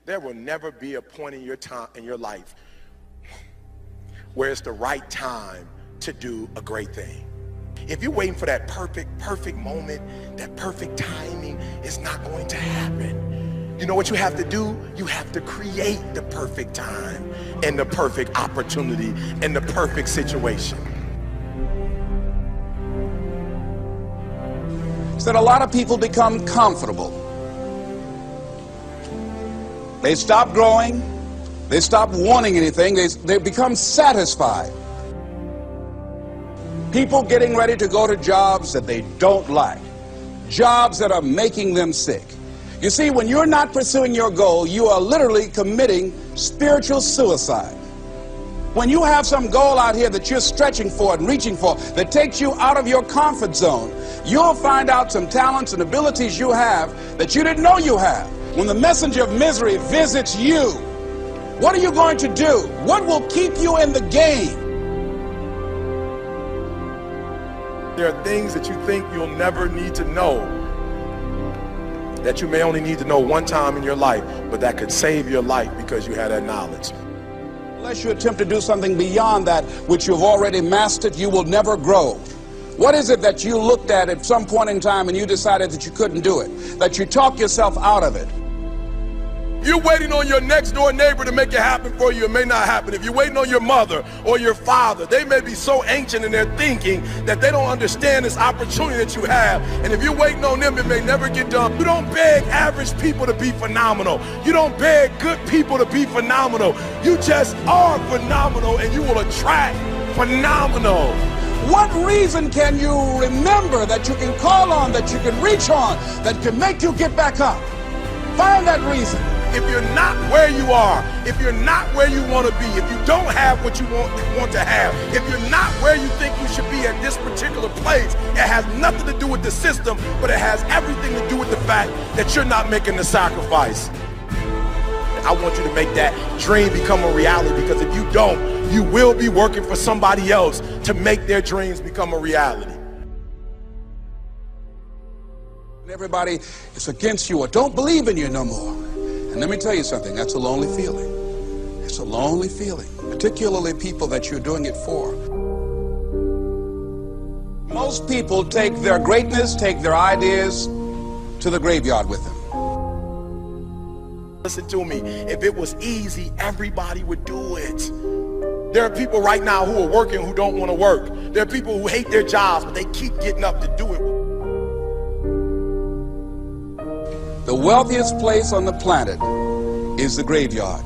There will never be a point in your life where it's the right time to do a great thing. If you're waiting for that perfect moment, that perfect timing, it's not going to happen. You know what you have to do? You have to create the perfect time and the perfect opportunity and the perfect situation. That a lot of people become comfortable. They stop growing. They stop wanting anything. They become satisfied. People getting ready to go to jobs that they don't like. Jobs that are making them sick. You see, when you're not pursuing your goal, you are literally committing spiritual suicide. When you have some goal out here that you're stretching for and reaching for that takes you out of your comfort zone, you'll find out some talents and abilities you have that you didn't know you have. When the messenger of misery visits you, what are you going to do? What will keep you in the game? There are things that you think you'll never need to know, that you may only need to know one time in your life, but that could save your life because you had that knowledge. Unless you attempt to do something beyond that which you've already mastered, you will never grow. What is it that you looked at some point in time and you decided that you couldn't do it, that you talked yourself out of it? If you're waiting on your next door neighbor to make it happen for you, it may not happen. If you're waiting on your mother or your father, they may be so ancient in their thinking that they don't understand this opportunity that you have. And if you're waiting on them, it may never get done. You don't beg average people to be phenomenal. You don't beg good people to be phenomenal. You just are phenomenal, and you will attract phenomenal. What reason can you remember that you can call on, that you can reach on, that can make you get back up? Find that reason. If you're not where you are, if you're not where you want to be, if you don't have what you want to have, if you're not where you think you should be at this particular place, it has nothing to do with the system, but it has everything to do with the fact that you're not making the sacrifice. I want you to make that dream become a reality, because if you don't, you will be working for somebody else to make their dreams become a reality. Everybody is against you or don't believe in you no more. And let me tell you something, that's a lonely feeling. It's a lonely feeling, particularly people that you're doing it for. Most people take their greatness, take their ideas to the graveyard with them. Listen to me, if it was easy, everybody would do it. There are people right now who are working who don't want to work. There are people who hate their jobs, but they keep getting up to do it. The wealthiest place on the planet is the graveyard.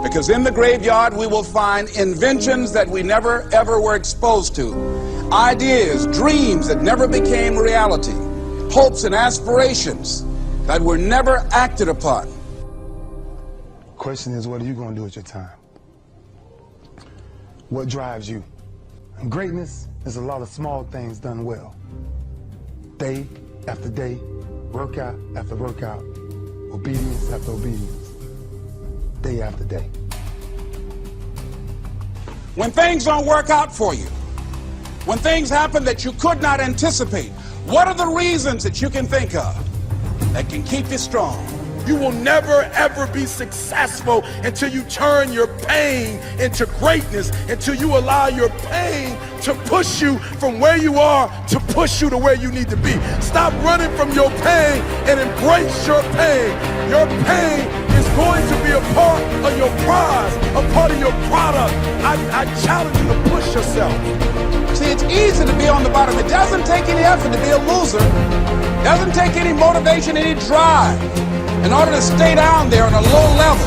Because in the graveyard we will find inventions that we never ever were exposed to. Ideas, dreams that never became reality. Hopes and aspirations that were never acted upon. Question is, what are you going to do with your time? What drives you? And greatness is a lot of small things done well. Day after day, workout after workout, obedience after obedience, day after day. When things don't work out for you, when things happen that you could not anticipate, what are the reasons that you can think of that can keep you strong? You will never ever be successful until you turn your pain into greatness, until you allow your pain to push you from where you are to push you to where you need to be. Stop running from your pain and embrace your pain. Your pain is going to be a part of your prize, a part of your product. I challenge you to push yourself. See, it's easy to be on the bottom. It doesn't take any effort to be a loser. It doesn't take any motivation, any drive in order to stay down there on a low level.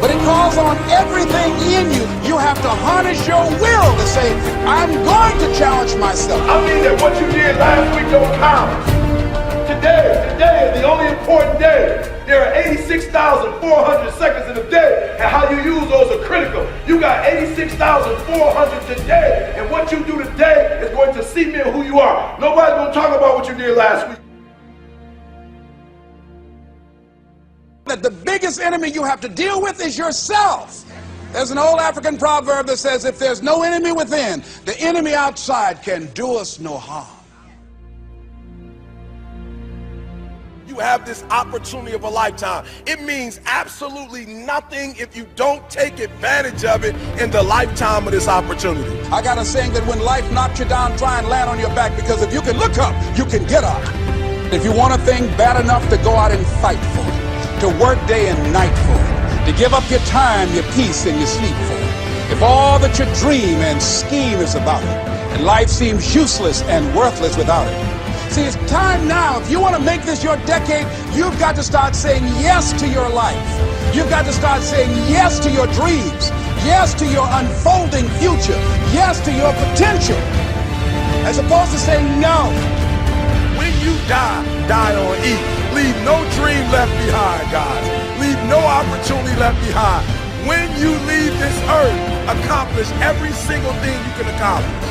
But it calls on everything in you. You have to harness your will to say, I'm going to challenge myself. I mean that what you did last week don't count. Today is the only important day. There are 86,400 seconds in a day, and how you use those are critical. You got 86,400 today, and what you do today is going to cement who you are. Nobody's going to talk about what you did last week. That the biggest enemy you have to deal with is yourself. There's an old African proverb that says, if there's no enemy within, the enemy outside can do us no harm. you have this opportunity of a lifetime. It means absolutely nothing if you don't take advantage of it in the lifetime of this opportunity. I got a saying that when life knocks you down, try and land on your back, because if you can look up, you can get up. If you want a thing bad enough to go out and fight for it, to work day and night for it, to give up your time, your peace, and your sleep for it, if all that you dream and scheme is about it, and life seems useless and worthless without it. See, it's time now. If you want to make this your decade, you've got to start saying yes to your life. You've got to start saying yes to your dreams, yes to your unfolding future, yes to your potential, as opposed to saying no. When you die, die on E. Leave no dream left behind, guys. Leave no opportunity left behind. When you leave this earth, accomplish every single thing you can accomplish.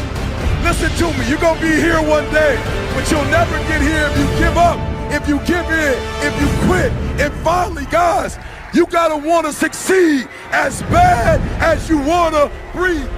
Listen to me, you're going to be here one day, but you'll never get here if you give up, if you give in, if you quit. And finally, guys, you got to want to succeed as bad as you want to breathe.